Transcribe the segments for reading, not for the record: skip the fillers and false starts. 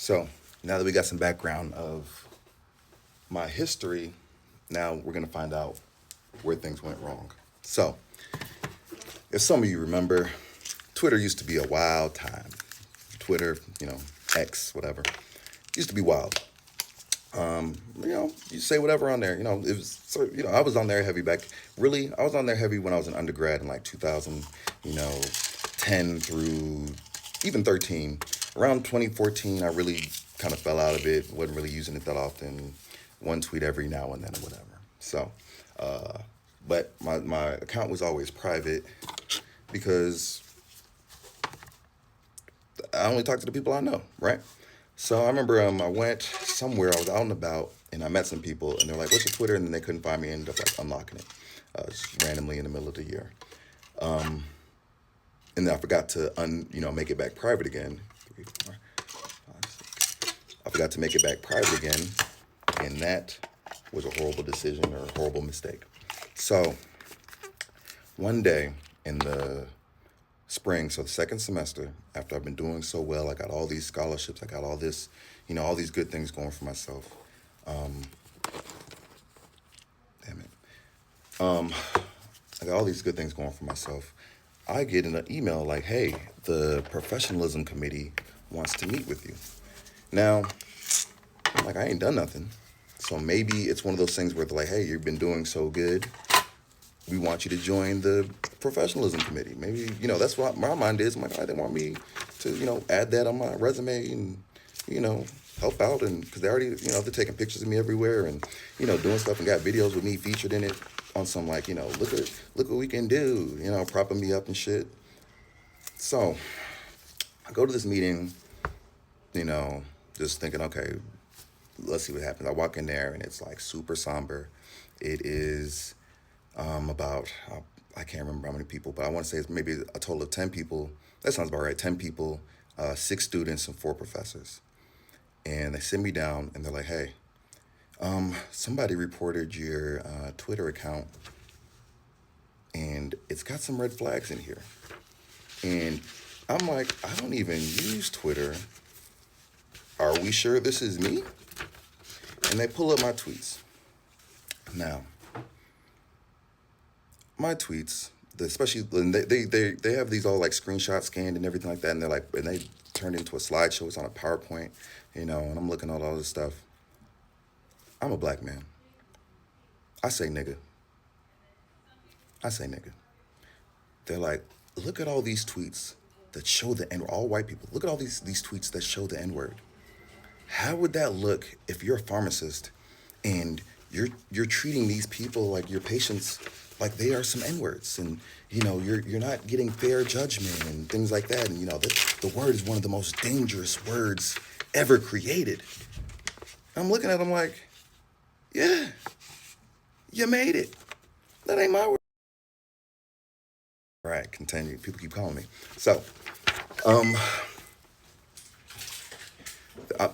So now that we got some background of my history, now we're going to find out where things went wrong. So, if some of you remember, Twitter used to be a wild time. Twitter, X, whatever, used to be wild. You say whatever on there. It was I was on there heavy back. Really, I was on there heavy when I was an undergrad in like 2000, 10 through even 13. Around 2014, I really kind of fell out of it. Wasn't really using it that often. One tweet every now and then or whatever. So, but my account was always private because I only talk to the people I know, right? So I remember I went somewhere, I was out and about, and I met some people, and they're like, "What's your Twitter?" And then they couldn't find me, and ended up like unlocking it, just randomly in the middle of the year. And then I forgot to make it back private again. 3, 4, 5, 6. I forgot to make it back private again, and that was a horrible decision or a horrible mistake. So one day in the spring, so the second semester, after I've been doing so well, I got all these scholarships, I got all this, all these good things going for myself. Damn it. I got all these good things going for myself. I get an email like, "Hey, the professionalism committee wants to meet with you." Now, I'm like, I ain't done nothing. So maybe it's one of those things where they're like, "Hey, you've been doing so good. We want you to join the professionalism committee." Maybe, that's what my mind is. I'm like, they want me to, add that on my resume and, help out. And because they already, they're taking pictures of me everywhere and, doing stuff and got videos with me featured in it on some like, look what we can do, propping me up and shit. So I go to this meeting, just thinking, okay, let's see what happens. I walk in there and it's like super somber. It is about, I can't remember how many people, but I want to say it's maybe a total of 10 people. That sounds about right. 10 people, 6 students and 4 professors. And they sit me down and they're like, "Hey, somebody reported your Twitter account and it's got some red flags in here." And I'm like, I don't even use Twitter. Are we sure this is me? And they pull up my tweets. Now, my tweets, especially they have these all like screenshot scanned and everything like that, and they turned into a slideshow. It's on a PowerPoint, and I'm looking at all this stuff. I'm a black man. I say nigga. I say nigga. They're like, "Look at all these tweets that show the N. All white people. Look at all these tweets that show the N word. How would that look if you're a pharmacist and you're treating these people like your patients like they are some N-words, and you're not getting fair judgment and things like that, and the word is one of the most dangerous words ever created." I'm looking at them like, yeah, you made it. That ain't my word. All right, continue. People keep calling me. So,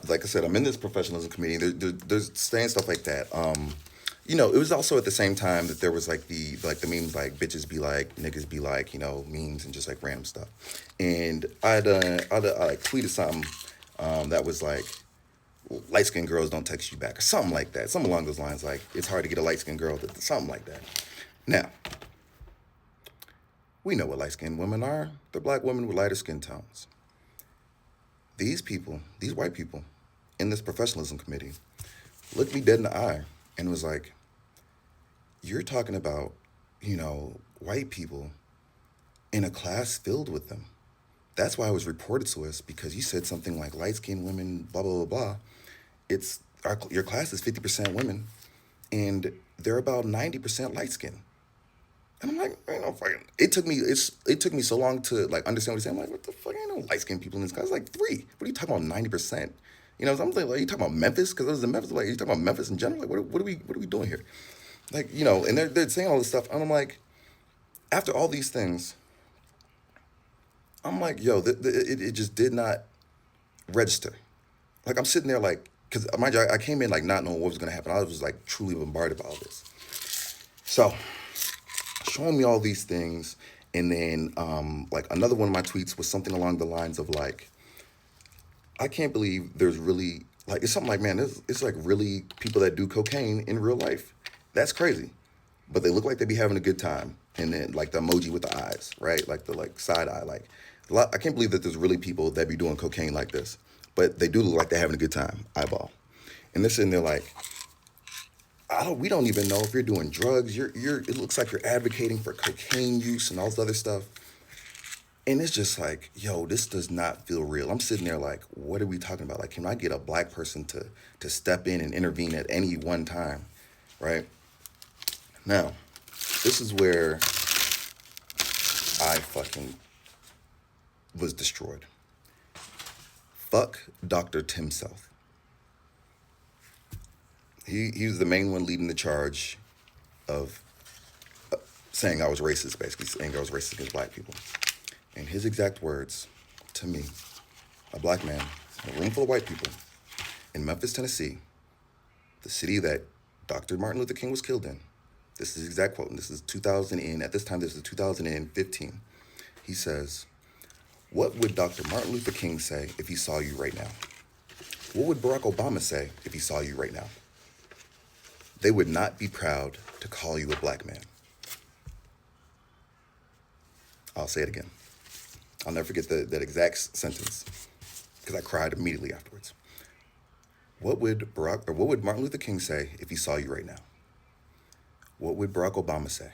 like I said, I'm in this professionalism committee. There's saying stuff like that. It was also at the same time that there was like the memes like bitches be like, niggas be like, memes and just like random stuff. And I like tweeted something that was like, light skinned girls don't text you back or something like that. Something along those lines, like it's hard to get a light skinned girl, something like that. Now, we know what light skinned women are. They're black women with lighter skin tones. These people, these white people in this professionalism committee looked me dead in the eye and was like, "You're talking about, white people in a class filled with them. That's why it was reported to us, because you said something like light-skinned women, blah, blah, blah, blah. Your class is 50% women, and they're about 90% light-skinned." And I'm like, it took me so long to like understand what he's saying. I'm like, what the fuck? Ain't no light skinned people in this class. Like 3. What are you talking about? 90%. So I'm like, you talking about Memphis? Because I was in Memphis. Like, you talking about Memphis in general? Like, what are we doing here? Like, and they're saying all this stuff, and I'm like, after all these things, I'm like, yo, it just did not register. Like, I'm sitting there like, because mind you, I came in like not knowing what was gonna happen. I was like truly bombarded by all this. So, showing me all these things, and then like another one of my tweets was something along the lines of like, I can't believe there's really like it's something like man, it's like really people that do cocaine in real life. That's crazy, but they look like they be having a good time. And then like the emoji with the eyes, right? Like the like side eye, like I can't believe that there's really people that be doing cocaine like this, but they do look like they're having a good time. Eyeball, and they're sitting there like, we don't even know if you're doing drugs. You're. It looks like you're advocating for cocaine use and all this other stuff. And it's just like, yo, this does not feel real. I'm sitting there like, what are we talking about? Like, can I get a black person to step in and intervene at any one time, right? Now, this is where I fucking was destroyed. Fuck Dr. Tim South. He was the main one leading the charge of saying I was racist, basically saying I was racist against black people. And his exact words to me, a black man, in a room full of white people, in Memphis, Tennessee, the city that Dr. Martin Luther King was killed in. This is his exact quote, and this is 2000 at this time, this is 2015. He says, what would Dr. Martin Luther King say if he saw you right now? What would Barack Obama say if he saw you right now? They would not be proud to call you a black man. I'll say it again. I'll never forget that exact sentence because I cried immediately afterwards. What would Martin Luther King say if he saw you right now? What would Barack Obama say?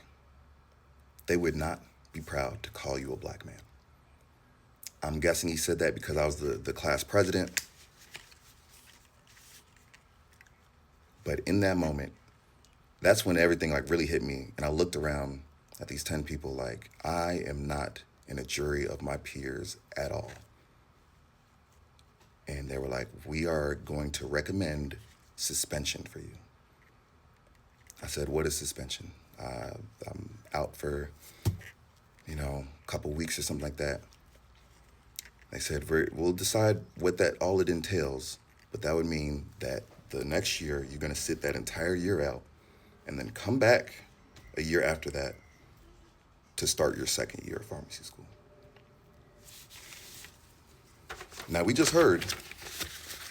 They would not be proud to call you a black man. I'm guessing he said that because I was the class president. But in that moment, that's when everything like really hit me. And I looked around at these 10 people like, I am not in a jury of my peers at all. And they were like, we are going to recommend suspension for you. I said, what is suspension? I'm out for, a couple weeks or something like that. They said, we'll decide what all it entails, but that would mean that the next year, you're gonna sit that entire year out and then come back a year after that to start your second year of pharmacy school. Now, we just heard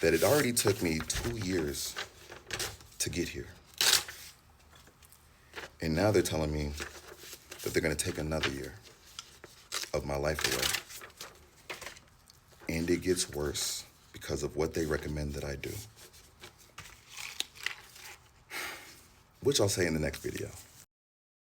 that it already took me 2 years to get here. And now they're telling me that they're gonna take another year of my life away. And it gets worse because of what they recommend that I do. Which I'll say in the next video.